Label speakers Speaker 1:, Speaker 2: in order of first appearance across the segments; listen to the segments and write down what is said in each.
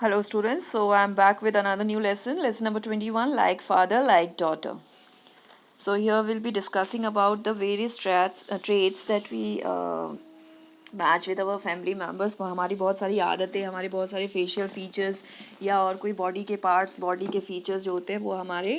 Speaker 1: Hello students, so I'm back with another new lesson number 21, like father, like daughter. So here we'll be discussing about the various traits that we match with our family members. हमारी बहुत सारी आदतें, हमारे बहुत सारे facial features या और कोई बॉडी के पार्ट्स, बॉडी के फीचर्स जो होते हैं वो हमारे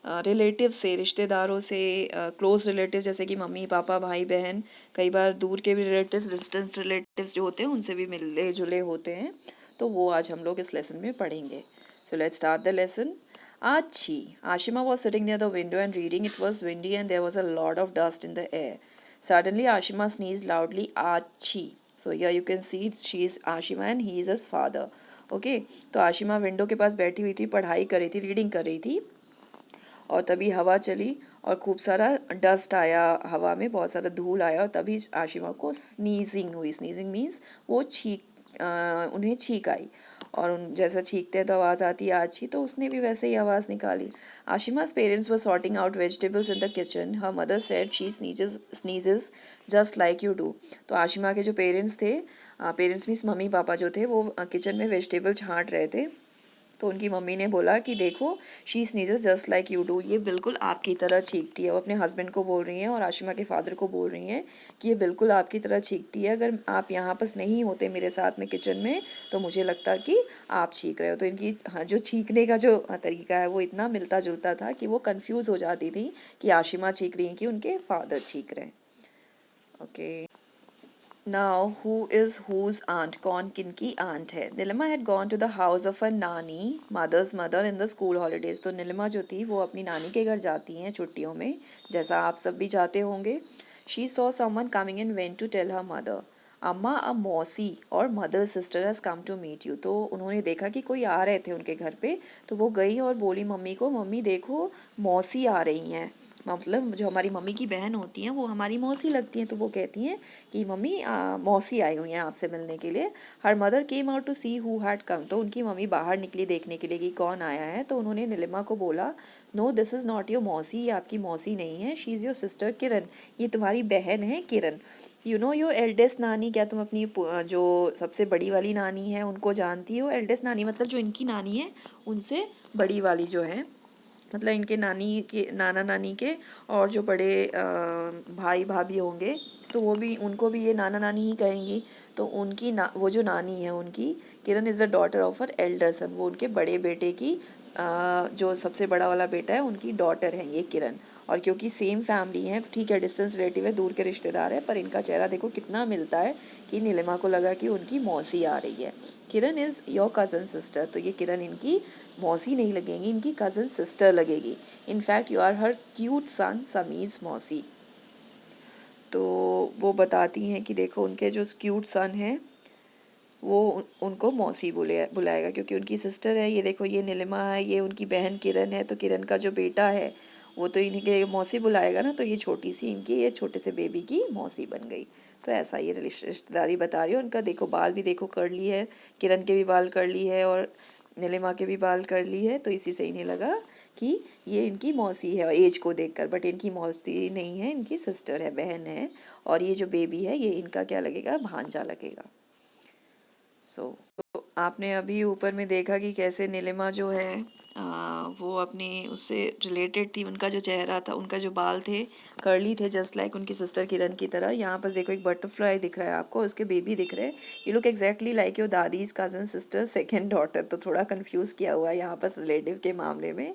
Speaker 1: रिलेटिव से, रिश्तेदारों से, क्लोज रिलेटिव जैसे कि मम्मी पापा भाई बहन, कई बार दूर के भी रिलेटिव्स, डिस्टेंस रिलेटिव्स जो होते हैं उनसे भी मिले जुले होते हैं। तो वो आज हम लोग इस लेसन में पढ़ेंगे। So let's start the lesson. Achi. Ashima was sitting near the window and reading. It was windy and there was a lot of dust in the air. Suddenly, Ashima sneezed loudly, Achi. So here you can see she is Ashima and he is his father. Okay, तो Ashima window के पास बैठी हुई थी, पढ़ाई कर रही थी, reading कर रही थी, और तभी हवा चली और खूब सारा डस्ट आया, हवा में बहुत सारा धूल आया और तभी आशिमा को स्नीजिंग हुई। स्नीजिंग मीन्स वो उन्हें छींक आई, और उन जैसा छींकते हैं तो आवाज़ आती है आछी, तो उसने भी वैसे ही आवाज़ निकाली। Ashima's parents were sorting out vegetables in the kitchen. Her mother said she sneezes just like you do. तो आशिमा के जो पेरेंट्स थे, पेरेंट्स मीन्स मम्मी पापा जो थे, वो किचन में वेजिटेबल छांट रहे थे। तो उनकी मम्मी ने बोला कि देखो, she sneezes just like you do, ये बिल्कुल आपकी तरह छींकती है। वो अपने हस्बैंड को बोल रही हैं और आशिमा के फादर को बोल रही हैं कि ये बिल्कुल आपकी तरह छींकती है। अगर आप यहाँ पास नहीं होते मेरे साथ में किचन में तो मुझे लगता कि आप छींक रहे हो। तो इनकी जो छींकने का जो तरीका है वो इतना मिलता जुलता था कि वो कंफ्यूज हो जाती थी कि आशिमा छींक रही हैं कि उनके फादर छींक रहे हैं। Okay, Now, who is whose aunt? कौन किनकी aunt है? Nilima had gone to the house of her नानी, mother's mother, in the school holidays. तो नीलिमा जो थी वो अपनी नानी के घर जाती हैं छुट्टियों में, जैसा आप सब भी जाते होंगे। She saw someone coming and went to tell her mother. अम्मा, अ मौसी और mother sister has come to meet you. तो उन्होंने देखा कि कोई आ रहे थे उनके घर पे, तो वो गई और बोली मम्मी को, मम्मी देखो मौसी आ रही हैं। मतलब जो हमारी मम्मी की बहन होती हैं वो हमारी मौसी लगती हैं। तो वो कहती हैं कि मम्मी मौसी आई हुई हैं आपसे मिलने के लिए। Her mother came out to see who had come. तो उनकी मम्मी बाहर निकली देखने के लिए कि कौन आया है। तो उन्होंने नीलिमा को बोला, no this is not your mausi, ये आपकी मौसी नहीं है, she is your sister Kiran, ये तुम्हारी बहन है Kiran. You know your eldest nani, क्या तुम अपनी जो सबसे बड़ी वाली नानी है उनको जानती हो? एल्डेस्ट नानी मतलब जो इनकी नानी है उनसे बड़ी वाली जो है, मतलब इनके नानी के नाना नानी के और जो बड़े भाई भाभी होंगे तो वो भी, उनको भी ये नाना नानी ही कहेंगी। तो उनकी वो जो नानी है उनकी, Kiran is the daughter of her elder son, वो उनके बड़े बेटे की जो सबसे बड़ा वाला बेटा है उनकी डॉटर है ये किरण। और क्योंकि सेम फैमिली है, ठीक है डिस्टेंस रिलेटिव है, दूर के रिश्तेदार है, पर इनका चेहरा देखो कितना मिलता है कि नीलिमा को लगा कि उनकी मौसी आ रही है। Kiran is your cousin sister. तो ये किरण इनकी मौसी नहीं लगेंगी, इनकी कज़न सिस्टर लगेगी। In fact you are her cute son समीज़ मौसी। तो वो बताती हैं कि देखो उनके जो क्यूट सन हैं वो उनको मौसी बुलाएगा क्योंकि उनकी सिस्टर है। ये देखो ये नीलिमा है, ये उनकी बहन किरण है, तो किरण का जो बेटा है वो तो इन्हीं के मौसी बुलाएगा ना। तो ये छोटी सी इनकी, ये छोटे से बेबी की मौसी बन गई। तो ऐसा ये रिश्तेदारी बता रही है। उनका देखो बाल भी देखो कर्ली है, किरण के भी बाल कर्ली है और नीलिमा के भी बाल कर्ली है। तो इसी से इन्हें लगा कि ये इनकी मौसी है एज को देखकर, बट इनकी मौसी नहीं है, इनकी सिस्टर है, बहन है। और ये जो बेबी है ये इनका क्या लगेगा, भांजा लगेगा। तो आपने अभी ऊपर में देखा कि कैसे नीलिमा जो है वो अपने उससे रिलेटेड थी। उनका जो चेहरा था, उनका जो बाल थे कर्ली थे, जस्ट लाइक उनकी सिस्टर किरण की तरह। यहाँ पर देखो एक बटरफ्लाई दिख रहा है आपको, उसके बेबी दिख रहे हैं। ये look exactly like your dadi's cousin sister second daughter. तो थोड़ा कंफ्यूज किया हुआ है यहाँ पर रिलेटिव के मामले में।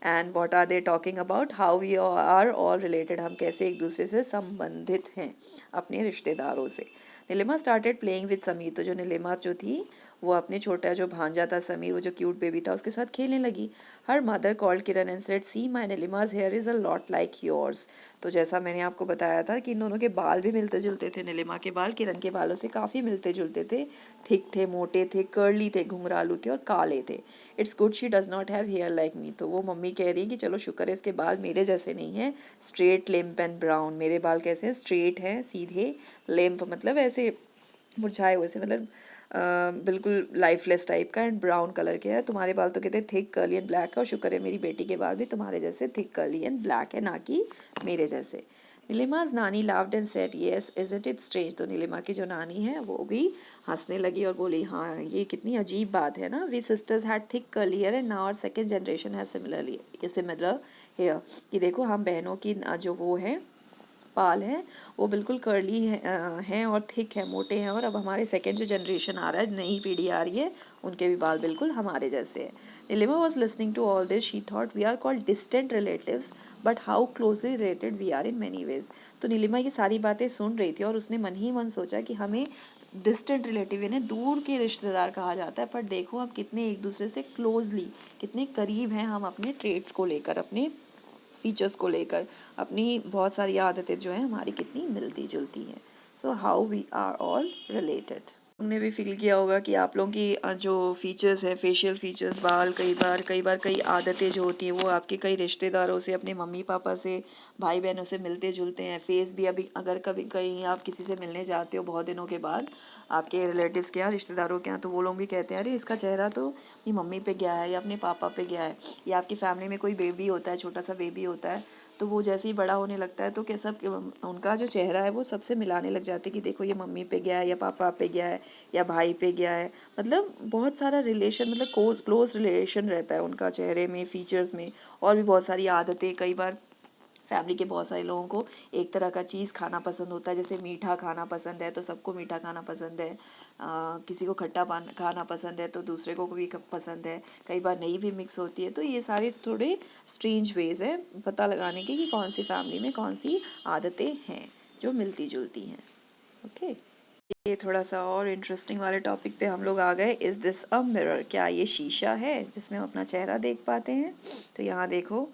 Speaker 1: And what are they talking about, how we are all related, हम कैसे एक दूसरे से संबंधित हैं अपने रिश्तेदारों से। Nilima started playing with Sameer. तो जो नीलिमा जो थी वो अपने छोटा जो भांजा था समीर, वो जो क्यूट बेबी था, उसके साथ खेलने लगी। Her mother called Kiran and said, see my Neelima's hair is a lot like yours. तो जैसा मैंने आपको बताया था कि इन दोनों के बाल भी मिलते जुलते थे। नीलिमा के बाल किरण के बालों से काफ़ी मिलते जुलते थे, थिक थे, मोटे थे, कर्ली थे, घुंघरालू थे और काले थे। It's good she does not have hair like me. तो वो मम्मी कह रही है कि चलो शुक्र है इसके बाल मेरे जैसे नहीं हैं, स्ट्रेट लिम्प एंड ब्राउन। मेरे बाल कैसे हैं, स्ट्रेट हैं, सीधे, लिम्प मतलब ऐसे मुरझाए हुए से, मतलब बिल्कुल लाइफलेस टाइप का, एंड ब्राउन कलर के है। तुम्हारे बाल तो कहते हैं थिक कर्ली एंड ब्लैक है, और शुक्र है मेरी बेटी के बाल भी तुम्हारे जैसे थिक कर्ली एंड ब्लैक है, ना कि मेरे जैसे। नीलिमा's नानी laughed and said, "Yes, isn't it strange?" तो नीलिमा की जो नानी है वो भी हंसने लगी और बोली, हाँ ये कितनी अजीब बात है ना. We sisters had thick curly hair and now our second generation has similar hair. कि देखो हम बहनों की जो वो है बाल हैं वो बिल्कुल कर्ली हैं और थिक है, मोटे हैं, और अब हमारे सेकेंड जो जनरेशन आ रहा है, नई पीढ़ी आ रही है, उनके भी बाल बिल्कुल हमारे जैसे हैं. Nilima was listening to all this. She thought we are called distant relatives but how closely related we are in many ways. तो नीलिमा ये सारी बातें सुन रही थी और उसने मन ही मन सोचा कि हमें डिस्टेंट रिलेटिव यानी दूर के रिश्तेदार कहा जाता है, पर देखो हम कितने एक दूसरे से क्लोजली, कितने करीब हैं हम अपने ट्रेड्स को लेकर, अपने फीचर्स को लेकर, अपनी बहुत सारी आदतें जो हैं हमारी कितनी मिलती जुलती हैं. So how we are all related. तुमने भी फील किया होगा कि आप लोगों की जो फीचर्स हैं, फेशियल फीचर्स, बाल, कई बार कई आदतें जो होती हैं वो आपके कई रिश्तेदारों से, अपने मम्मी पापा से, भाई बहनों से मिलते जुलते हैं. फेस भी अभी अगर कभी कहीं आप किसी से मिलने जाते हो बहुत दिनों के बाद आपके रिलेटिव्स के यहाँ, रिश्तेदारों के यहाँ, तो वो लोग भी कहते हैं अरे इसका चेहरा तो अपनी मम्मी पे गया है या अपने पापा पे गया है. या आपकी फैमिली में कोई बेबी होता है, छोटा सा बेबी होता है, तो वो जैसे ही बड़ा होने लगता है तो क्या सब उनका जो चेहरा है वो सबसे मिलाने लग जाते हैं कि देखो ये मम्मी पे गया है या पापा पे गया है या भाई पे गया है. मतलब बहुत सारा रिलेशन, मतलब क्लोज रिलेशन रहता है उनका चेहरे में, फीचर्स में. और भी बहुत सारी आदतें. कई बार फैमिली के बहुत सारे लोगों को एक तरह का चीज़ खाना पसंद होता है, जैसे मीठा खाना पसंद है तो सबको मीठा खाना पसंद है. किसी को खट्टा पान खाना पसंद है तो दूसरे को भी पसंद है. कई बार नहीं भी मिक्स होती है. तो ये सारे थोड़े स्ट्रेंज वेज हैं पता लगाने के कि कौन सी फैमिली में कौन सी आदतें हैं जो मिलती जुलती हैं. ओके, ये थोड़ा सा और इंटरेस्टिंग वाले टॉपिक पे हम लोग आ गए. Is this a mirror? क्या ये शीशा है जिसमें हम अपना चेहरा देख पाते हैं? तो यहाँ देखो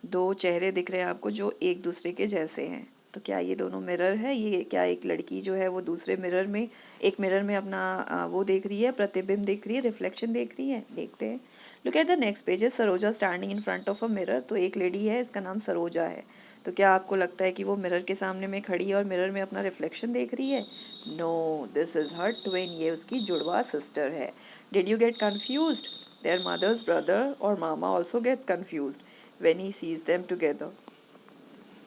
Speaker 1: दो चेहरे दिख रहे हैं आपको जो एक दूसरे के जैसे हैं. तो क्या ये दोनों मिरर है? ये क्या एक लड़की जो है वो दूसरे मिरर में, एक मिरर में अपना वो देख रही है, प्रतिबिंब देख रही है, रिफ्लेक्शन देख रही है? देखते हैं. Look at the next page. Saroja standing in front of a mirror. तो एक लेडी है, इसका नाम सरोजा है. तो क्या आपको लगता है कि वो मिरर के सामने में खड़ी है और मिरर में अपना रिफ्लेक्शन देख रही है? No, this is her twin. ये उसकी जुड़वा सिस्टर है. Did you get confused? Their mother's brother और mama also gets confused when he sees them together.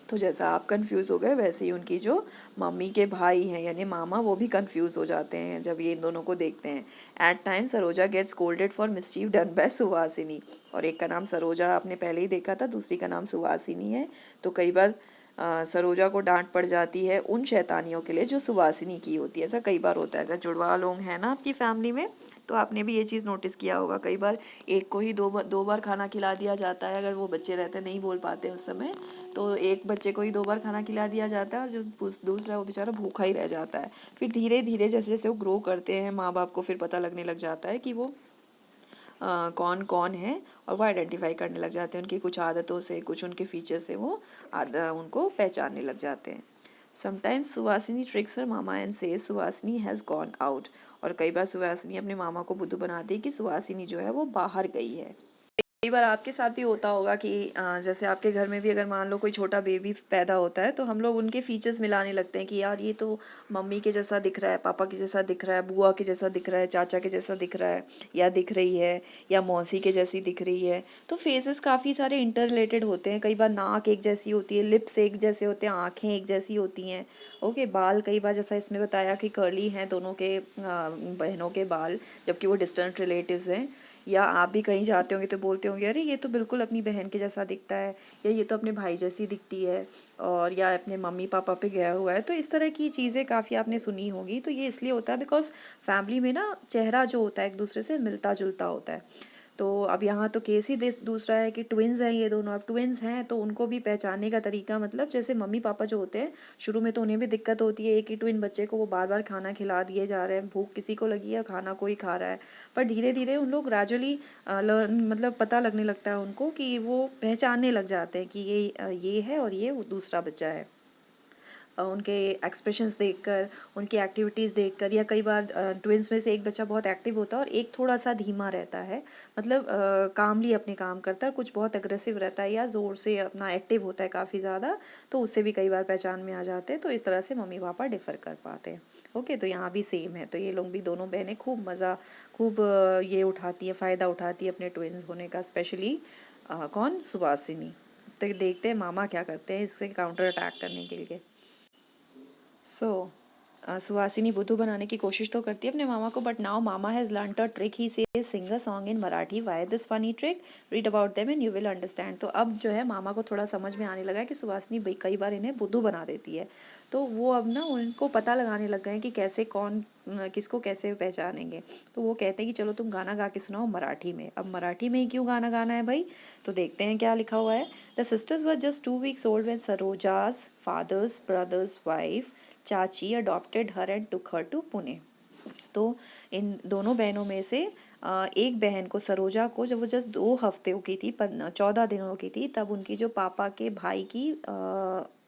Speaker 1: तो जैसा आप कंफ्यूज हो गए वैसे ही उनकी जो मम्मी के भाई हैं यानी मामा, वो भी कंफ्यूज हो जाते हैं जब ये इन दोनों को देखते हैं. At time Saroja gets scolded for mischief done by Suhasini. और एक का नाम सरोजा आपने पहले ही देखा था, दूसरी का नाम सुहासिनी है. तो कई बार सरोजा को डांट पड़ जाती है उन शैतानियों के लिए जो सुहासिनी की होती है. ऐसा कई बार होता है. अगर जुड़वा लोग हैं ना आपकी फैमिली में तो आपने भी ये चीज़ नोटिस किया होगा. कई बार एक को ही दो बार खाना खिला दिया जाता है. अगर वो बच्चे रहते नहीं बोल पाते उस समय, तो एक बच्चे को ही दो बार खाना खिला दिया जाता है और जो दूसरा वो बेचारा भूखा ही रह जाता है. फिर धीरे धीरे जैसे जैसे वो ग्रो करते हैं माँ बाप को फिर पता लगने लग जाता है कि वो कौन कौन है, और वो आइडेंटिफाई करने लग जाते हैं उनकी कुछ आदतों से, कुछ उनके फीचर से वो उनको पहचानने लग जाते हैं. Sometimes Suhasini tricks her mama and says Suhasini has gone out. और कई बार सुहासिनी अपने मामा को बुद्धू बनाती है कि सुहासिनी जो है वो बाहर गई है. कई बार आपके साथ भी होता होगा कि जैसे आपके घर में भी अगर मान लो कोई छोटा बेबी पैदा होता है तो हम लोग उनके फीचर्स मिलाने लगते हैं कि यार ये तो मम्मी के जैसा दिख रहा है, पापा के जैसा दिख रहा है, बुआ के जैसा दिख रहा है, चाचा के जैसा दिख रहा है या दिख रही है, या मौसी के जैसी दिख रही है. तो फेसेस काफ़ी सारे इंटर रिलेटेड होते हैं. कई बार नाक एक जैसी होती है, लिप्स एक जैसे होते हैं, आँखें एक जैसी होती हैं. ओके, बाल कई बार जैसा इसमें बताया कि कर्ली हैं दोनों के बहनों के बाल, जबकि वो डिस्टेंट रिलेटिव्स हैं. या आप भी कहीं जाते होंगे तो बोलते होंगे अरे ये तो बिल्कुल अपनी बहन के जैसा दिखता है, या ये तो अपने भाई जैसी दिखती है, और या अपने मम्मी पापा पे गया हुआ है. तो इस तरह की चीज़ें काफ़ी आपने सुनी होगी. तो ये इसलिए होता है बिकॉज फैमिली में ना चेहरा जो होता है एक दूसरे से मिलता जुलता होता है. तो अब यहाँ तो केस ही दूसरा है कि ट्विन्स हैं ये दोनों. अब ट्विन्स हैं तो उनको भी पहचानने का तरीका, मतलब जैसे मम्मी पापा जो होते हैं शुरू में तो उन्हें भी दिक्कत होती है. एक ही ट्विन बच्चे को वो बार बार खाना खिला दिए जा रहे हैं, भूख किसी को लगी है खाना कोई खा रहा है. पर धीरे धीरे उन लोग ग्रेजुअली लर्न, मतलब पता लगने लगता है उनको कि वो पहचानने लग जाते हैं कि ये है और ये दूसरा बच्चा है. उनके एक्सप्रेशंस देखकर, उनकी एक्टिविटीज़ देखकर, या कई बार ट्विंस में से एक बच्चा बहुत एक्टिव होता है और एक थोड़ा सा धीमा रहता है, मतलब कामली अपने काम करता है, कुछ बहुत अग्रेसिव रहता है या ज़ोर से अपना एक्टिव होता है काफ़ी ज़्यादा. तो उससे भी कई बार पहचान में आ जाते हैं. तो इस तरह से मम्मी पापा डिफ़र कर पाते हैं. ओके, तो यहाँ भी सेम है. तो ये लोग भी दोनों बहनें खूब मज़ा, खूब ये उठाती है, फ़ायदा उठाती है अपने ट्विंस होने का, स्पेशली कौन, सुहासिनी. तो देखते हैं मामा क्या करते हैं इससे काउंटर अटैक करने के लिए। सो सुहासिनी बुद्धू बनाने की कोशिश तो करती है अपने मामा को, but now mama has learn a trick. He says sing a song in Marathi. Why this funny trick? Read about them and you will understand. तो अब जो है मामा को थोड़ा समझ में आने लगा है कि सुहासिनी कई बार इन्हें बुद्धू बना देती है, तो वो अब ना उनको पता लगाने लग गए हैं कि कैसे कौन किसको कैसे पहचानेंगे। तो वो कहते हैं कि चलो तुम गाना गा के सुनाओ मराठी में। अब मराठी में ही क्यों गाना गाना है भाई, तो देखते हैं क्या लिखा हुआ है। The sisters were just 2 weeks old when Saroja's father's brother's wife chachi adopted her and took her to Pune. तो इन दोनों बहनों में से एक बहन को, सरोजा को, जब वो जस्ट 2 हफ्ते की थी, 14 दिनों की थी, तब उनकी जो पापा के भाई की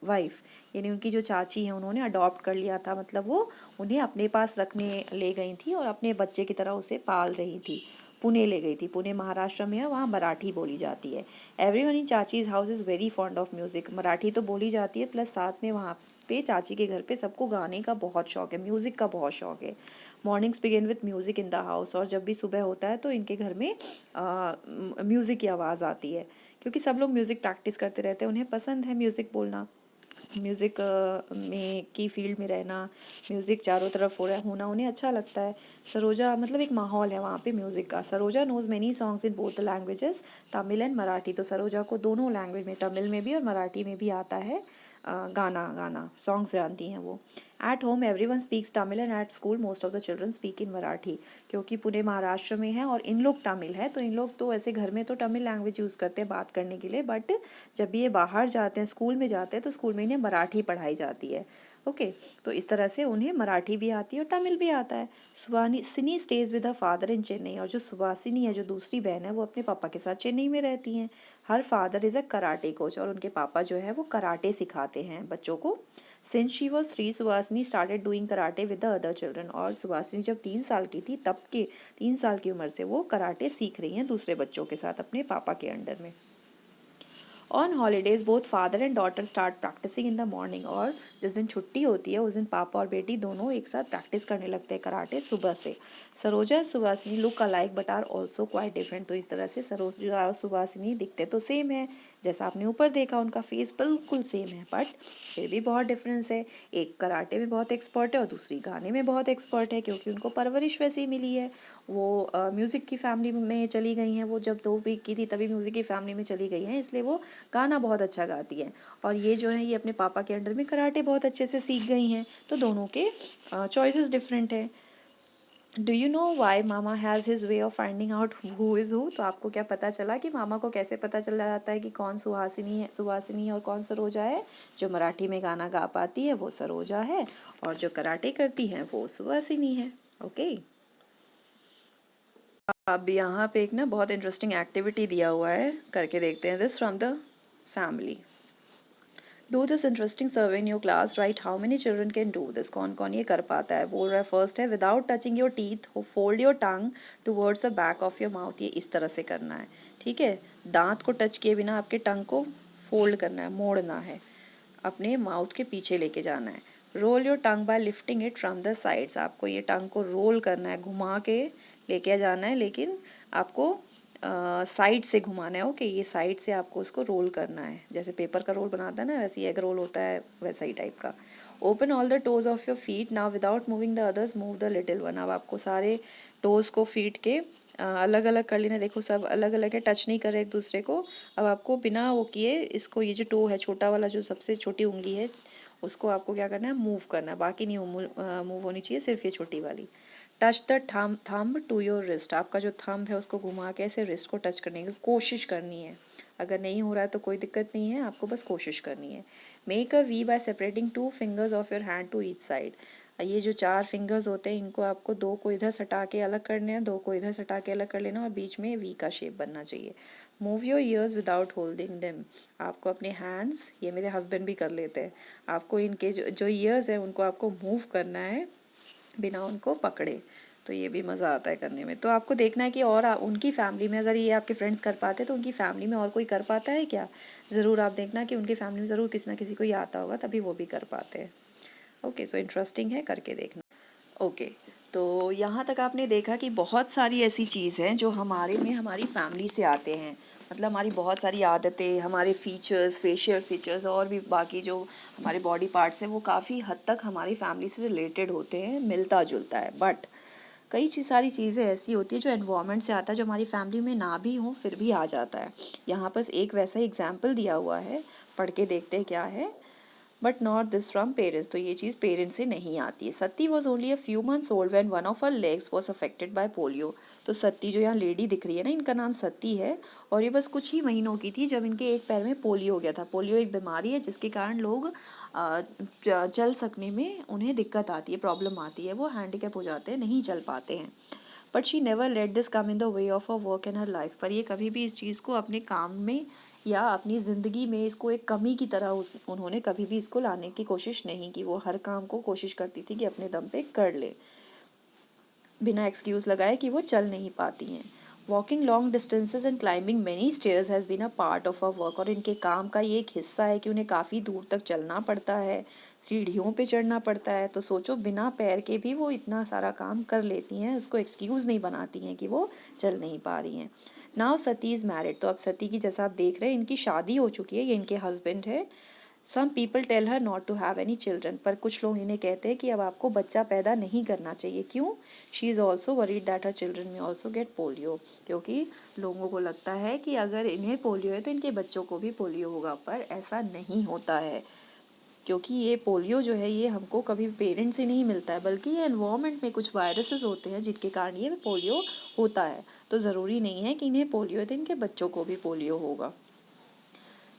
Speaker 1: वाइफ यानी उनकी जो चाची है उन्होंने अडॉप्ट कर लिया था। मतलब वो उन्हें अपने पास रखने ले गई थी और अपने बच्चे की तरह उसे पाल रही थी। पुणे ले गई थी। पुणे महाराष्ट्र में है, वहाँ मराठी बोली जाती है। Everyone in chachi's house is very fond of music. Marathi तो बोली जाती है, प्लस साथ में वहाँ पे चाची के घर पे सबको गाने का बहुत शौक है, म्यूज़िक का बहुत शौक है। Mornings begin with music in the house. और जब भी सुबह होता है तो इनके घर में म्यूज़िक की आवाज़ आती है, क्योंकि सब लोग म्यूज़िक प्रैक्टिस करते रहते हैं, उन्हें पसंद है म्यूज़िक बोलना, म्यूज़िक में की फील्ड में रहना, म्यूज़िक चारों तरफ हो रहा होना उन्हें अच्छा लगता है। सरोजा मतलब एक माहौल है वहाँ पे म्यूज़िक का। Saroja knows many songs in both the languages, Tamil and Marathi. तो सरोजा को दोनों लैंग्वेज में, तमिल में भी और मराठी में भी आता है गाना सॉन्ग्स जानती हैं वो। At home every one speaks Tamil and at school most of the children speak in Marathi. क्योंकि पुणे महाराष्ट्र में है और इन लोग तमिल है, तो इन लोग तो ऐसे घर में तो तमिल लैंग्वेज यूज़ करते हैं बात करने के लिए, बट जब भी ये बाहर जाते हैं, स्कूल में जाते हैं, तो स्कूल में इन्हें मराठी पढ़ाई जाती है। ओके, तो इस तरह से उन्हें मराठी भी आती है और तमिल भी आता है। Suhasini stage with her father in Chennai. और जो सुहासिनी है, जो दूसरी बहन है, वो अपने पापा के साथ चेन्नई में रहती हैं। Her father is a karate coach. और उनके पापा जो है वो कराटे सिखाते हैं बच्चों को। Since she was 3 Suhasini started doing karate with the other children. और सुहासिनी जब 3 साल की थी, तब के 3 साल की उम्र से वो कराटे सीख रही हैं दूसरे बच्चों के साथ अपने पापा के अंडर में। On holidays both father and daughter start practising in the morning. और जिस दिन छुट्टी होती है उस दिन पापा और बेटी दोनों एक साथ प्रैक्टिस करने लगते हैं कराटे सुबह से। Saroja and Suhasini look alike but are also quite different. तो इस तरह से सरोजा और सुहासिनी दिखते तो सेम है, जैसा आपने ऊपर देखा उनका फेस बिल्कुल सेम है, बट फिर भी बहुत डिफरेंस है। एक कराटे में बहुत एक्सपर्ट है और दूसरी गाने में बहुत एक्सपर्ट है, क्योंकि उनको परवरिश वैसी मिली है। वो म्यूज़िक की फैमिली में चली गई हैं, वो जब 2 वीक की थी तभी म्यूज़िक की फैमिली में चली गई हैं, इसलिए वो गाना बहुत अच्छा गाती हैं। और ये जो है ये अपने पापा के अंडर में कराटे बहुत अच्छे से सीख गई हैं, तो दोनों के चॉइसेस डिफरेंट है। Do you know why mama has his way of finding out who is who? तो आपको क्या पता चला कि मामा को कैसे पता चल जाता है कि कौन सुहासिनी है और कौन सरोजा है? जो मराठी में गाना गा पाती है वो सरोजा है, और जो कराटे करती हैं वो सुहासिनी है। ओके, अब यहाँ पे एक ना बहुत इंटरेस्टिंग एक्टिविटी दिया हुआ है, करके देखते हैं। This from the family. Do this interesting survey in your class, right how many children can do this. कौन कौन ये कर पाता है? बोल रहा है फर्स्ट है, without touching your teeth fold your tongue towards the back of your mouth. ये इस तरह से करना है, ठीक है। दांत को टच किए बिना आपके टंग को फोल्ड करना है, मोड़ना है, अपने माउथ के पीछे लेके जाना है। Roll your tongue by lifting it from the sides. आपको ये टंग को रोल करना है, घुमा के लेके जाना है, लेकिन आपको साइड से घुमाना है। ओके, ये साइड से आपको उसको रोल करना है, जैसे पेपर का रोल बनाता है ना, वैसे एग रोल होता है, वैसा ही टाइप का। Open all the toes of your feet now without moving the others, move the little one. अब आपको सारे टोज को फीट के अलग अलग कर लेना। देखो सब अलग अलग है, टच नहीं कर रहे एक दूसरे को। अब आपको बिना वो किए इसको, ये जो टो है छोटा वाला, जो सबसे छोटी उंगली है, उसको आपको क्या करना है, मूव करना है। बाकी नहीं मूव होनी चाहिए, सिर्फ ये छोटी वाली। Touch the thumb to your wrist. आपका जो थंब है उसको घुमा के ऐसे रिस्ट को टच करने की कोशिश करनी है। अगर नहीं हो रहा है तो कोई दिक्कत नहीं है, आपको बस कोशिश करनी है। Make a V by separating 2 fingers of your hand to each side. ये जो 4 फिंगर्स होते हैं, इनको आपको 2 को इधर सटा के अलग करने हैं, 2 को इधर सटा के अलग कर लेना, और बीच में वी का शेप बनना चाहिए। Move your ears without holding them. आपको अपने हैंड्स, ये मेरे हस्बैंड भी कर लेते हैं, आपको इनके जो ईयर्स हैं उनको आपको मूव करना है बिना उनको पकड़े। तो ये भी मज़ा आता है करने में। तो आपको देखना है कि और उनकी फैमिली में अगर ये आपके फ्रेंड्स कर पाते तो उनकी फैमिली में और कोई कर पाता है क्या? ज़रूर आप देखना कि उनकी फैमिली में ज़रूर किसी ना किसी को ये आता होगा, तभी वो भी कर पाते हैं। ओके, सो इंटरेस्टिंग है, करके देखना। ओके, तो यहाँ तक आपने देखा कि बहुत सारी ऐसी चीज़ हैं जो हमारे में हमारी फैमिली से आते हैं। मतलब हमारी बहुत सारी आदतें, हमारे फीचर्स, फेशियल फीचर्स और भी बाकी जो हमारे बॉडी पार्ट्स हैं वो काफ़ी हद तक हमारी फैमिली से रिलेटेड होते हैं, मिलता जुलता है। बट कई सारी चीज़ें ऐसी होती है जो एनवायरनमेंट से आता है, जो हमारी फैमिली में ना भी हो फिर भी आ जाता है। यहाँ पर एक वैसा एग्जाम्पल दिया हुआ है, पढ़ के देखते हैं क्या है। But not this from parents, तो ये चीज़ पेरेंट्स से नहीं आती है। Satti was only a few months old when one of her legs was affected by polio. तो सत्ती जो यहाँ लेडी दिख रही है ना, इनका नाम सत्ती है और ये बस कुछ ही महीनों की थी जब इनके एक पैर में पोलियो हो गया था। पोलियो एक बीमारी है जिसके कारण लोग चल सकने में उन्हें दिक्कत आती है, प्रॉब्लम आती है, वो हैंडीकैप हो जाते हैं, नहीं चल पाते हैं। But she never let this come in the way of a work in her life. पर ये कभी भी इस चीज़ को अपने काम में या अपनी ज़िंदगी में इसको एक कमी की तरह उन्होंने कभी भी इसको लाने की कोशिश नहीं की। वो हर काम को कोशिश करती थी कि अपने दम पे कर ले, बिना एक्सक्यूज़ लगाए कि वो चल नहीं पाती हैं। Walking long distances and climbing many stairs has been a part of a work. और इनके काम का ये एक हिस्सा है कि उन्हें काफ़ी दूर तक चलना पड़ता है, सीढ़ियों पे चढ़ना पड़ता है। तो सोचो, बिना पैर के भी वो इतना सारा काम कर लेती हैं, उसको एक्सक्यूज़ नहीं बनाती हैं कि वो चल नहीं पा रही हैं। Now Sati is married. तो अब सती की, जैसा आप देख रहे हैं, इनकी शादी हो चुकी है, ये इनके हस्बैंड है। Some people tell her not to have any children. पर कुछ लोग इन्हें कहते हैं कि अब आपको बच्चा पैदा नहीं करना चाहिए। क्यों? She is also worried that her children में ऑल्सो गेट पोलियो। क्योंकि लोगों को लगता है कि अगर इन्हें पोलियो है तो इनके बच्चों को भी पोलियो होगा, पर ऐसा नहीं होता है। क्योंकि ये पोलियो जो है ये हमको कभी पेरेंट्स से नहीं मिलता है, बल्कि ये एनवायरनमेंट में कुछ वायरसेस होते हैं जिनके कारण ये पोलियो होता है। तो ज़रूरी नहीं है कि इन्हें पोलियो है तो इनके बच्चों को भी पोलियो होगा।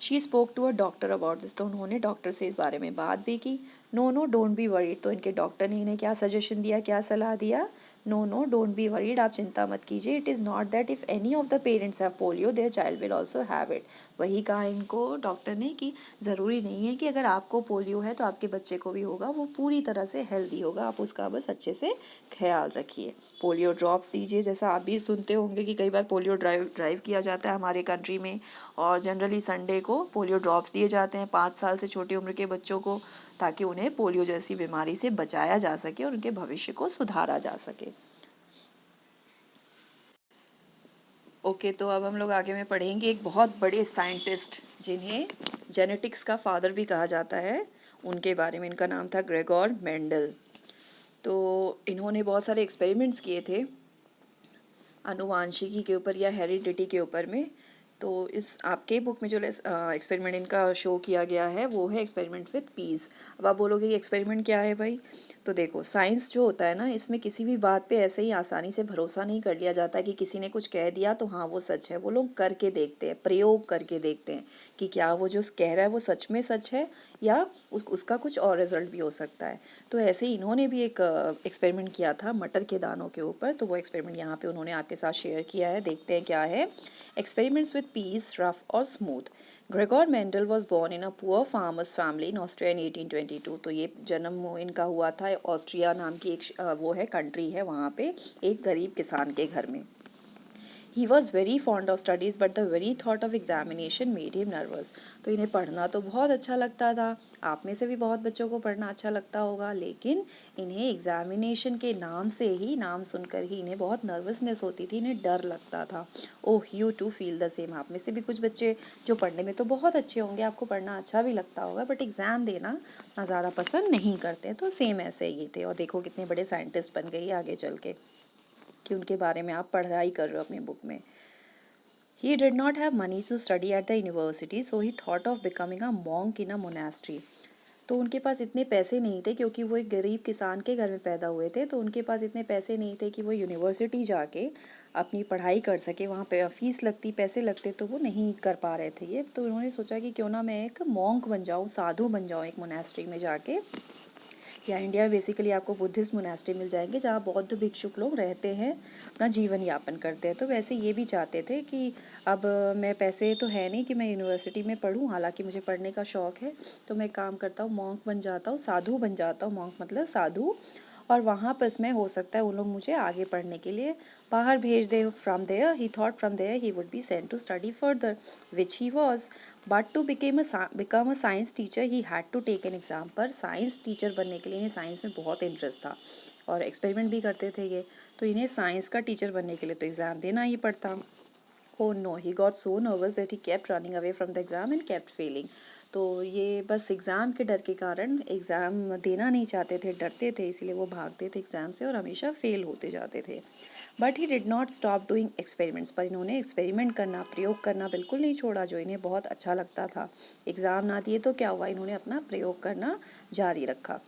Speaker 1: She spoke to a doctor about this. तो उन्होंने डॉक्टर से इस बारे में बात भी की। No no don't be worried. तो इनके डॉक्टर ने इन्हें क्या सजेशन दिया, क्या सलाह दिया? No no don't be worried, आप चिंता मत कीजिए। It is not that if any of the parents have polio their child will also have it. वही कहा इनको डॉक्टर ने कि ज़रूरी नहीं है कि अगर आपको पोलियो है तो आपके बच्चे को भी होगा, वो पूरी तरह से हेल्दी होगा, आप उसका बस अच्छे से ख्याल रखिए। पोलियो ड्रॉप्स दीजिए, जैसा आप भी सुनते होंगे कि कई बार पोलियो ड्राइव किया जाता है हमारे कंट्री में, और जनरली संडे को पोलियो ड्रॉप्स दिए जाते हैं 5 साल से छोटी उम्र के बच्चों को, ताकि उन्हें पोलियो जैसी बीमारी से बचाया जा सके और उनके भविष्य को सुधारा जा सके। ओके, तो अब हम लोग आगे में पढ़ेंगे एक बहुत बड़े साइंटिस्ट जिन्हें जेनेटिक्स का फादर भी कहा जाता है, उनके बारे में। इनका नाम था ग्रेगोर मेंडल। तो इन्होंने बहुत सारे एक्सपेरिमेंट्स किए थे आनुवांशिकी के ऊपर या हेरिडिटी के ऊपर में। तो इस आपके बुक में जो एक्सपेरिमेंट इनका शो किया गया है वो है एक्सपेरिमेंट विथ पीस। अब आप बोलोगे ये एक्सपेरिमेंट क्या है भाई? तो देखो, साइंस जो होता है ना, इसमें किसी भी बात पे ऐसे ही आसानी से भरोसा नहीं कर लिया जाता कि किसी ने कुछ कह दिया तो हाँ वो सच है। वो लोग करके देखते हैं, प्रयोग करके देखते हैं कि क्या वो जो कह रहा है वो सच में सच है या उसका कुछ और रिजल्ट भी हो सकता है। तो ऐसे ही इन्होंने भी एक एक्सपेरिमेंट किया था मटर के दानों के ऊपर। तो वो एक्सपेरिमेंट यहाँ पे उन्होंने आपके साथ शेयर किया है, देखते हैं क्या है। एक्सपेरिमेंट्स विद पीस, रफ और smooth. Gregor Mendel was born in a poor farmer's family in Austria in 1822। तो ये जन्म इनका हुआ था, ऑस्ट्रिया नाम की एक वो है कंट्री है, वहाँ पे एक गरीब किसान के घर में। He was very fond of studies but the very thought of examination made him nervous. तो इन्हें पढ़ना तो बहुत अच्छा लगता था, आप में से भी बहुत बच्चों को पढ़ना अच्छा लगता होगा, लेकिन इन्हें एग्जामिनेशन के नाम से ही, नाम सुनकर ही इन्हें बहुत नर्वसनेस होती थी, इन्हें डर लगता था। Oh, you too feel the same. आप में से भी कुछ बच्चे जो पढ़ने में तो बहुत अच्छे होंगे, आपको पढ़ना अच्छा भी लगता होगा, बट एग्ज़ाम देना ना ज़्यादा पसंद नहीं करते। तो सेम ऐसे ही थे, और देखो कितने बड़े साइंटिस्ट बन गए आगे चल के, कि उनके बारे में आप पढ़ाई कर रहे हो अपनी बुक में। He did not have money to study at the university, so he thought of becoming a monk in a monastery. तो उनके पास इतने पैसे नहीं थे, क्योंकि वो एक गरीब किसान के घर में पैदा हुए थे, तो उनके पास इतने पैसे नहीं थे कि वो यूनिवर्सिटी जाके अपनी पढ़ाई कर सके। वहाँ पे फीस लगती, पैसे लगते, तो वो नहीं कर पा रहे थे ये। तो उन्होंने सोचा कि क्यों ना मैं एक मॉन्क बन जाऊँ, साधु बन जाऊँ एक मोनास्ट्री में जाके। या इंडिया में बेसिकली आपको बुद्धिस्ट मोनास्ट्री मिल जाएंगे जहाँ बौद्ध भिक्षुक लोग रहते हैं, अपना जीवन यापन करते हैं। तो वैसे ये भी चाहते थे कि अब मैं, पैसे तो है नहीं कि मैं यूनिवर्सिटी में पढ़ूँ, हालांकि मुझे पढ़ने का शौक़ है, तो मैं काम करता हूँ, मॉन्क बन जाता हूँ, साधु बन जाता हूँ, मॉन्क मतलब साधु। और वहाँ पर मैं, हो सकता है उन लोग मुझे आगे पढ़ने के लिए बाहर भेज दे। From there he thought, from there he would be sent to study further, which he was. But to become a science teacher he had to take an exam. पर साइंस टीचर बनने के लिए इन्हें साइंस में बहुत interest था, और experiment भी करते थे ये। तो इन्हें साइंस का टीचर बनने के लिए तो एग्ज़ाम देना ही पड़ता। Oh no, he got so nervous that he kept running away from the exam and kept failing. तो ये बस एग्ज़ाम के डर के कारण एग्ज़ाम देना नहीं चाहते थे, डरते थे, इसीलिए वो भागते थे एग्ज़ाम से और हमेशा फेल होते जाते थे। But he did not stop doing experiments, पर इन्होंने एक्सपेरिमेंट करना, प्रयोग करना बिल्कुल नहीं छोड़ा, जो इन्हें बहुत अच्छा लगता था। एग्ज़ाम ना दिए तो क्या हुआ, इन्होंने अपना प्रयोग करना जारी रखा।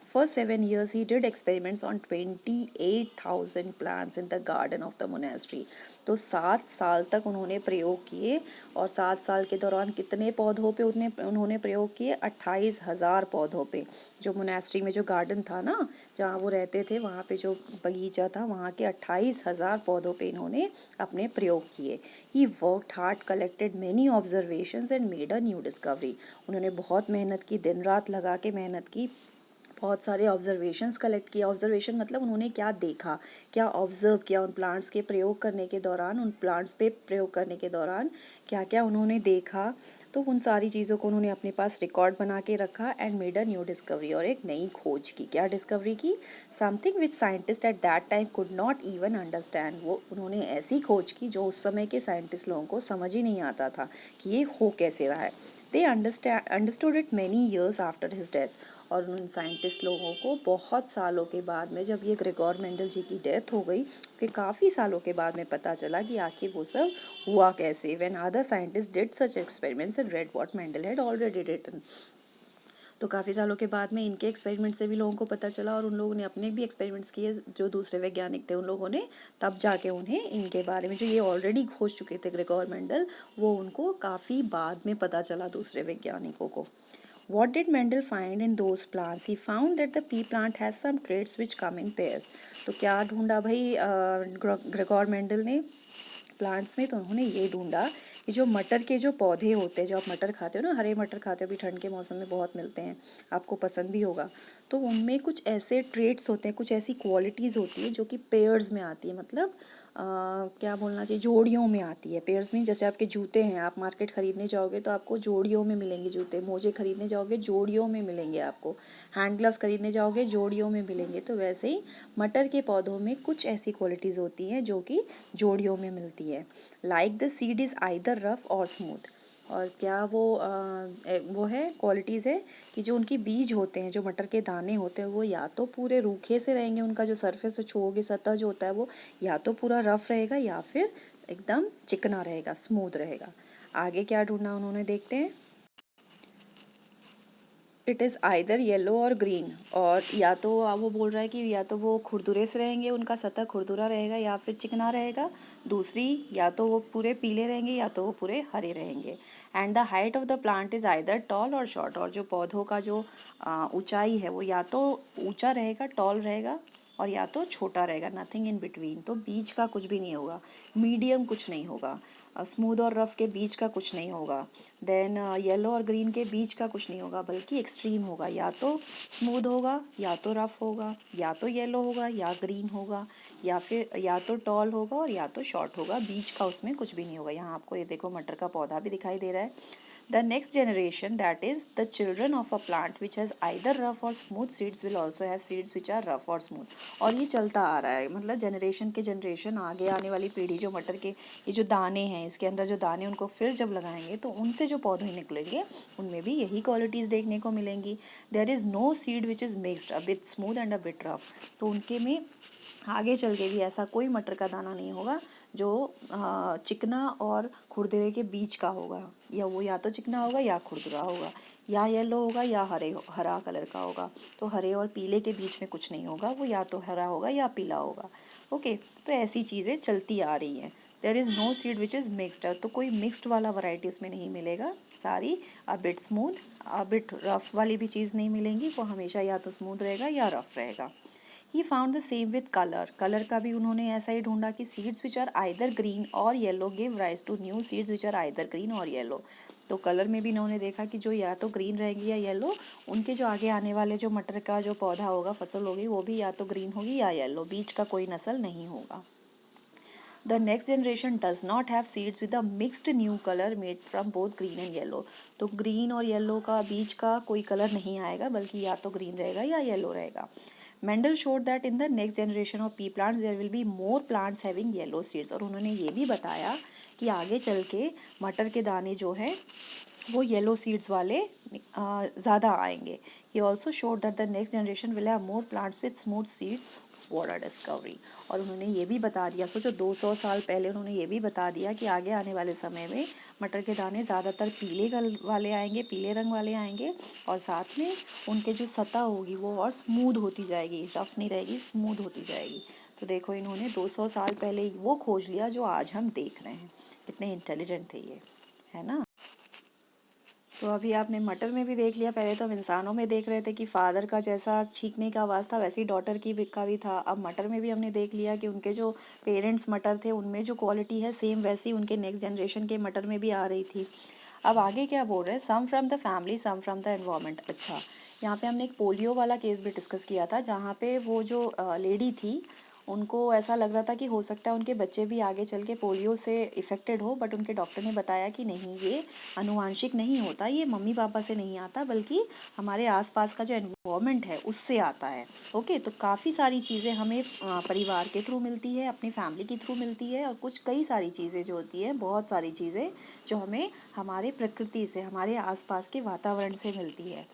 Speaker 1: For 7 years, he did experiments on 28,000 plants in the garden of the monastery. तो 7 साल तक उन्होंने प्रयोग किए और 7 साल के दौरान कितने पौधों पे उन्होंने प्रयोग किए, 28,000 पौधों पे। जो मोनास्ट्री में जो गार्डन था ना, जहाँ वो रहते थे, वहाँ पे जो बगीचा था, वहाँ के 28,000 पौधों पे इन्होंने अपने प्रयोग किए। He worked hard, collected many observations and made a new discovery. उन्होंने बहुत मेहनत की, दिन रात लगा के मेहनत की, बहुत सारे ऑब्जर्वेशंस कलेक्ट किया। ऑब्जर्वेशन मतलब उन्होंने क्या देखा, क्या ऑब्जर्व किया उन प्लांट्स के प्रयोग करने के दौरान, उन प्लांट्स पे प्रयोग करने के दौरान क्या क्या उन्होंने देखा। तो उन सारी चीज़ों को उन्होंने अपने पास रिकॉर्ड बना के रखा and made a new discovery, और एक नई खोज की। क्या डिस्कवरी की, something which scientist at that time could not even understand. वो उन्होंने ऐसी खोज की जो उस समय के साइंटिस्ट लोगों को समझ ही नहीं आता था कि ये हो कैसे रहा है। They understood it many years after his death. और उन साइंटिस्ट लोगों को बहुत सालों के बाद में, जब ये ग्रेगोर मेंडल जी की डेथ हो गई, उसके काफ़ी सालों के बाद में पता चला कि आखिर वो सब हुआ कैसे। When other scientist did such experiments and read what Mendel had already written. तो काफ़ी सालों के बाद में इनके एक्सपेरिमेंट से भी लोगों को पता चला, और उन लोगों ने अपने भी एक्सपेरिमेंट्स किए, जो दूसरे वैज्ञानिक थे उन लोगों ने, तब जाके उन्हें इनके बारे में, जो ये ऑलरेडी खोज चुके थे ग्रेगोर मेंडल, वो उनको काफ़ी बाद में पता चला दूसरे वैज्ञानिकों को। What did Mendel find in those plants? He found that the pea plant has some traits which come in pairs. तो क्या ढूंढा भाई ग्रेगोर मेंडल ने प्लांट्स में? तो उन्होंने ये ढूंढा कि जो मटर के जो पौधे होते हैं, जो आप मटर खाते हो ना, हरे मटर खाते हो, अभी ठंड के मौसम में बहुत मिलते हैं, आपको पसंद भी होगा। तो उनमें कुछ ऐसे ट्रेट्स होते हैं, कुछ ऐसी क्वालिटीज़ होती है जो कि पेयर्स में आती है, मतलब क्या बोलना चाहिए, जोड़ियों में आती है। पेयर्स में जैसे आपके जूते हैं, आप मार्केट ख़रीदने जाओगे तो आपको जोड़ियों में मिलेंगे जूते, मोजे खरीदने जाओगे जोड़ियों में मिलेंगे आपको, हैंड ग्लव्स खरीदने जाओगे जोड़ियों में मिलेंगे। तो वैसे ही मटर के पौधों में कुछ ऐसी क्वालिटीज़ होती हैं जो कि जोड़ियों में मिलती है। Like the seed is either rough और स्मूथ। और क्या वो है, क्वालिटीज़ है कि जो उनके बीज होते हैं, जो मटर के दाने होते हैं, वो या तो पूरे रूखे से रहेंगे, उनका जो सरफेस छोगे सतह जो होता है वो या तो पूरा रफ रहेगा या फिर एकदम चिकना रहेगा, स्मूथ रहेगा। आगे क्या ढूंढना उन्होंने, देखते हैं। इट इज़ आइदर येलो और ग्रीन, और या तो वो बोल रहा है कि या तो वो खुरदुरे से रहेंगे, उनका सतह खुरदुरा रहेगा या फिर चिकना रहेगा। दूसरी, या तो वो पूरे पीले रहेंगे या तो वो पूरे हरे रहेंगे। And the height of the plant is either tall or short, और जो पौधों का जो ऊंचाई है वो या तो ऊंचा रहेगा, टॉल रहेगा, और या तो छोटा रहेगा, नथिंग इन बिटवीन। तो बीच का कुछ भी नहीं होगा, मीडियम कुछ नहीं होगा, स्मूथ और रफ के बीच का कुछ नहीं होगा, देन येलो और ग्रीन के बीच का कुछ नहीं होगा, बल्कि एक्सट्रीम होगा, या तो स्मूथ होगा या तो रफ होगा, या तो येलो होगा या ग्रीन होगा, या फिर या तो टॉल होगा और या तो शॉर्ट होगा, बीच का उसमें कुछ भी नहीं होगा। यहाँ आपको ये देखो मटर का पौधा भी दिखाई दे रहा है। The next generation, that is the children of a plant which has either rough or smooth seeds, will also have seeds which are rough or smooth. और ये चलता आ रहा है, मतलब जनरेशन के जनरेशन, आगे आने वाली पीढ़ी जो मटर के ये जो दाने हैं, इसके अंदर जो दाने, उनको फिर जब लगाएंगे तो उनसे जो पौधे निकलेंगे उनमें भी यही क्वालिटीज़ देखने को मिलेंगी। There is no seed which is mixed a bit smooth and a bit rough. तो उनके में आगे चल के भी ऐसा कोई मटर का दाना नहीं होगा जो चिकना और खुरदरे के बीच का होगा, या वो या तो चिकना होगा या खुरदरा होगा, या येलो होगा या हरा कलर का होगा। तो हरे और पीले के बीच में कुछ नहीं होगा, वो या तो हरा होगा या पीला होगा। ओके, तो ऐसी चीज़ें चलती आ रही हैं। There is no seed which is mixed, तो कोई मिक्सड वाला वैरायटी उसमें नहीं मिलेगा। सारी a bit smooth a bit rough वाली भी चीज़ नहीं मिलेंगी, वो हमेशा या तो स्मूथ रहेगा या रफ रहेगा। He found the same with colour. Colour का भी उन्होंने ऐसा ही ढूंढा कि seeds which are either green और yellow give rise to new seeds which are either green और येलो। तो कलर में भी इन्होंने देखा कि जो या तो ग्रीन रहेगी या येलो, उनके जो आगे आने वाले जो मटर का जो पौधा होगा, फसल होगी, वो भी या तो ग्रीन होगी या येलो, बीच का कोई नस्ल नहीं होगा। The next generation does not have seeds with a mixed new color made from both green and yellow. तो ग्रीन और येलो का बीच का कोई कलर नहीं आएगा, बल्कि या तो ग्रीन रहेगा या येलो रहेगा। Mendel showed that in the next generation of pea plants there will be more plants having yellow seeds. और उन्होंने ये भी बताया कि आगे चल के मटर के दाने जो हैं वो येलो सीड्स वाले ज़्यादा आएंगे। He also showed that the next generation will have more plants with smooth seeds. What a discovery. और उन्होंने ये भी बता दिया, सोचो 200 साल पहले उन्होंने ये भी बता दिया कि आगे आने वाले समय में मटर के दाने ज़्यादातर पीले कलर वाले आएंगे, पीले रंग वाले आएंगे, और साथ में उनके जो सतह होगी वो और स्मूथ होती जाएगी, रफ नहीं रहेगी, स्मूथ होती जाएगी। तो देखो इन्होंने 200 साल पहले वो खोज लिया जो आज हम देख रहे हैं। कितने इंटेलिजेंट थे ये, है ना। तो अभी आपने मटर में भी देख लिया, पहले तो हम इंसानों में देख रहे थे कि फादर का जैसा छींकने का आवाज़ था वैसे ही डॉटर की का भी था। अब मटर में भी हमने देख लिया कि उनके जो पेरेंट्स मटर थे उनमें जो क्वालिटी है सेम वैसी उनके नेक्स्ट जनरेशन के मटर में भी आ रही थी। अब आगे क्या बोल रहे हैं, some from the family some from the environment. अच्छा, यहाँ पे हमने एक पोलियो वाला केस भी डिस्कस किया था जहाँ पे वो जो लेडी थी उनको ऐसा लग रहा था कि हो सकता है उनके बच्चे भी आगे चल के पोलियो से इफ़ेक्टेड हो, बट उनके डॉक्टर ने बताया कि नहीं, ये आनुवांशिक नहीं होता, ये मम्मी पापा से नहीं आता बल्कि हमारे आसपास का जो एनवायरनमेंट है उससे आता है। ओके, तो काफ़ी सारी चीज़ें हमें परिवार के थ्रू मिलती है, अपनी फैमिली के थ्रू मिलती है, और कुछ कई सारी चीज़ें जो होती हैं, बहुत सारी चीज़ें जो हमें हमारे प्रकृति से, हमारे आसपास के वातावरण से मिलती है।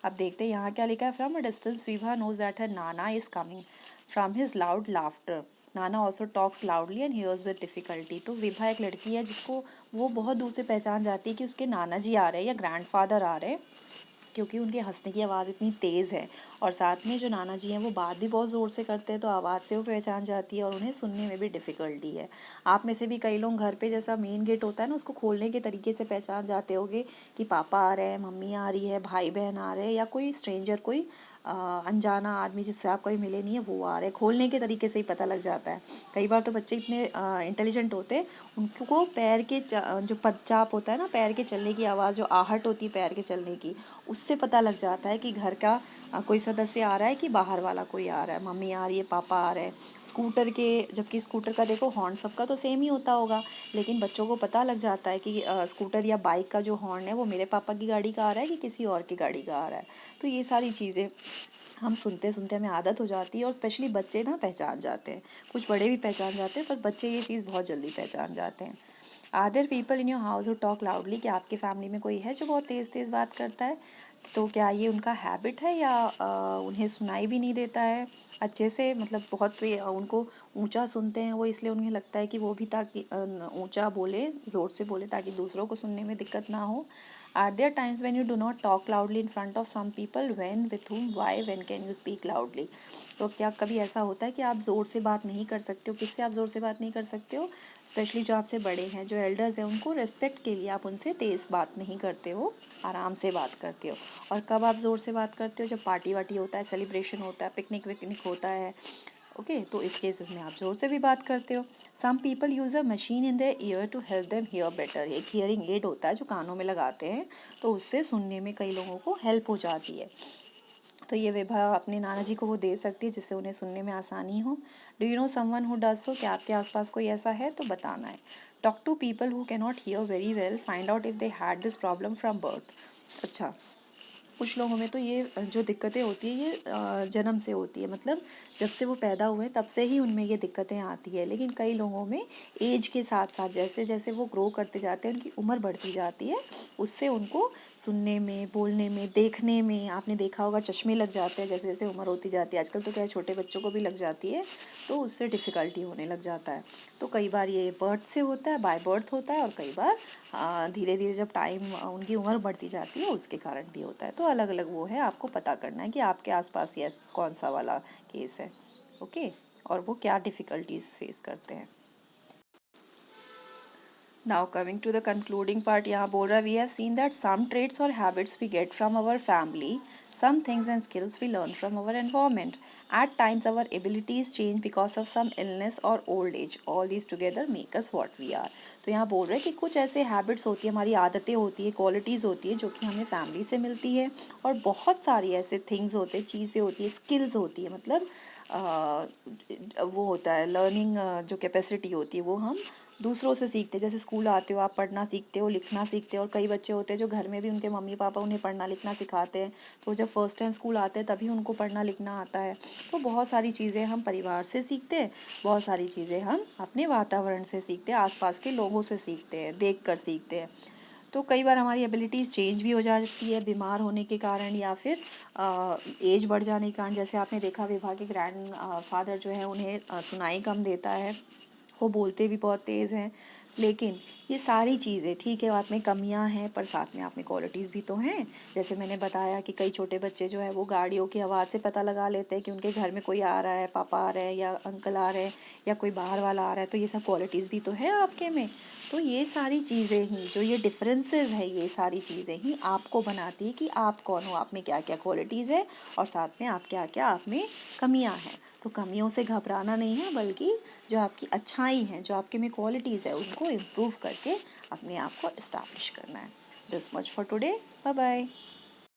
Speaker 1: अब देखते हैं यहाँ क्या लिखा है। From a distance Vibha knows that her nana is coming from his loud laughter. Nana also talks loudly and hears with difficulty. तो विभा एक लड़की है जिसको वो बहुत दूर से पहचान जाती है कि उसके नाना जी आ रहे हैं या ग्रैंडफादर आ रहे हैं, क्योंकि उनके हंसने की आवाज़ इतनी तेज़ है, और साथ में जो नाना जी हैं वो बात भी बहुत ज़ोर से करते हैं, तो आवाज़ से वो पहचान जाती है और उन्हें सुनने में भी डिफ़िकल्टी है। आप में से भी कई लोग घर पे जैसा मेन गेट होता है ना, उसको खोलने के तरीके से पहचान जाते होगे कि पापा आ रहे हैं, मम्मी आ रही है, भाई बहन आ रहे हैं, या कोई स्ट्रेंजर, कोई अनजाना आदमी जिससे आप कभी मिले नहीं है वो आ रहे हैं। खोलने के तरीके से ही पता लग जाता है। कई बार तो बच्चे इतने इंटेलिजेंट होते हैं, उनको पैर के जो पदचाप होता है ना, पैर के चलने की आवाज़, जो आहट होती है पैर के चलने की, उससे पता लग जाता है कि घर का कोई सदस्य आ रहा है कि बाहर वाला कोई आ रहा है, मम्मी आ रही है, पापा आ रहे हैं। स्कूटर के, जबकि स्कूटर का देखो हॉर्न सबका तो सेम ही होता होगा, लेकिन बच्चों को पता लग जाता है कि स्कूटर या बाइक का जो हॉर्न है वो मेरे पापा की गाड़ी का आ रहा है कि किसी और की गाड़ी का आ रहा है। तो ये सारी चीज़ें हम सुनते सुनते हमें आदत हो जाती है, और स्पेशली बच्चे ना पहचान जाते हैं। कुछ बड़े भी पहचान जाते हैं, पर बच्चे ये चीज़ बहुत जल्दी पहचान जाते हैं। Are there people in your house who talk loudly. कि आपके फैमिली में कोई है जो बहुत तेज़ तेज़ बात करता है? तो क्या ये उनका हैबिट है या उन्हें सुनाई भी नहीं देता है अच्छे से, मतलब बहुत उनको ऊंचा सुनते हैं वो, इसलिए उन्हें लगता है कि वो भी ताकि ऊंचा बोले, ज़ोर से बोले, ताकि दूसरों को सुनने में दिक्कत ना हो। Are there times when you do not talk loudly in front of some people? When, with whom, why, when can you speak loudly? तो क्या कभी ऐसा होता है कि आप ज़ोर से बात नहीं कर सकते हो? किससे आप ज़ोर से बात नहीं कर सकते हो? स्पेशली जो आपसे बड़े हैं, जो एल्डर्स हैं, उनको रिस्पेक्ट के लिए आप उनसे तेज़ बात नहीं करते हो, आराम से बात करते हो। और कब आप ज़ोर से बात करते हो? जब पार्टी वार्टी होता है, सेलिब्रेशन होता है, पिकनिक विकनिक होता है। ओके, तो इस केसेस में आप ज़ोर से भी बात करते हो। Some people use a machine in their ear to help them hear better. एक हियरिंग एड होता है जो कानों में लगाते हैं, तो उससे सुनने में कई लोगों को हेल्प हो जाती है। तो ये विभा अपने नाना जी को वो दे सकती है जिससे उन्हें सुनने में आसानी हो। Do you know someone who does so? क्या आपके आसपास कोई ऐसा है तो बताना है। Talk to people who can not hear very well, find out if they had this problem from birth. अच्छा, कुछ लोगों में तो ये जो दिक्कतें होती है ये जन्म से होती है, मतलब जब से वो पैदा हुए तब से ही उनमें ये दिक्कतें आती है। लेकिन कई लोगों में एज के साथ साथ, जैसे जैसे वो ग्रो करते जाते हैं, उनकी उम्र बढ़ती जाती है, उससे उनको सुनने में, बोलने में, देखने में, आपने देखा होगा चश्मे लग जाते हैं जैसे जैसे उम्र होती जाती है। आजकल तो क्या है, छोटे बच्चों को भी लग जाती है, तो उससे डिफ़िकल्टी होने लग जाता है। तो कई बार ये बर्थ से होता है, बाय बर्थ होता है, और कई बार धीरे धीरे जब टाइम उनकी उम्र बढ़ती जाती है उसके कारण भी होता है। तो अलग अलग वो है, आपको पता करना है कि आपके आसपास ये कौन सा वाला केस है। ओके, और वो क्या डिफ़िकल्टीज फेस करते हैं। Now coming to the concluding part, यहाँ बोल रहा, we have seen that some traits और habits we get from our family, some things and skills we learn from our environment. At times our abilities change because of some illness or old age. All these together make us what we are. तो यहाँ बोल रहे हैं कि कुछ ऐसे habits होती है, हमारी आदतें होती है, क्वालिटीज़ होती है जो कि हमें फैमिली से मिलती है, और बहुत सारी ऐसे थिंग्स होते हैं, चीज़ें होती है, स्किल्स होती है, मतलब वो होता है लर्निंग जो कैपेसिटी होती है वो हम दूसरों से सीखते हैं। जैसे स्कूल आते हो आप पढ़ना सीखते हो, लिखना सीखते हो, और कई बच्चे होते हैं जो घर में भी उनके मम्मी पापा उन्हें पढ़ना लिखना सिखाते हैं, तो जब फर्स्ट टाइम स्कूल आते हैं तभी उनको पढ़ना लिखना आता है। तो बहुत सारी चीज़ें हम परिवार से सीखते हैं, बहुत सारी चीज़ें हम अपने वातावरण से सीखते हैं, आसपास के लोगों से सीखते हैं, देख कर सीखते हैं। तो कई बार हमारी एबिलिटीज़ चेंज भी हो जाती है बीमार होने के कारण, या फिर एज बढ़ जाने के कारण। जैसे आपने देखा विभा के ग्रैंड फादर जो है उन्हें सुनाई कम देता है, वो बोलते भी बहुत तेज़ हैं। लेकिन ये सारी चीज़ें ठीक है, आप में कमियां हैं पर साथ में आप में क्वालिटीज़ भी तो हैं। जैसे मैंने बताया कि कई छोटे बच्चे जो है वो गाड़ियों की आवाज़ से पता लगा लेते हैं कि उनके घर में कोई आ रहा है, पापा आ रहे हैं या अंकल आ रहे हैं या कोई बाहर वाला आ रहा है। तो ये सब क्वालिटीज़ भी तो है आपके में। तो ये सारी चीज़ें ही, जो ये डिफरेंसेस है, ये सारी चीज़ें ही आपको बनाती है कि आप कौन हो, आप में क्या क्या क्वालिटीज़ है और साथ में आप क्या क्या आप में कमियां हैं। तो कमियों से घबराना नहीं है, बल्कि जो आपकी अच्छाई हैं, जो आपके में क्वालिटीज़ है, उनको इम्प्रूव करके अपने आप को इस्टेब्लिश करना है। This much for today. Bye bye.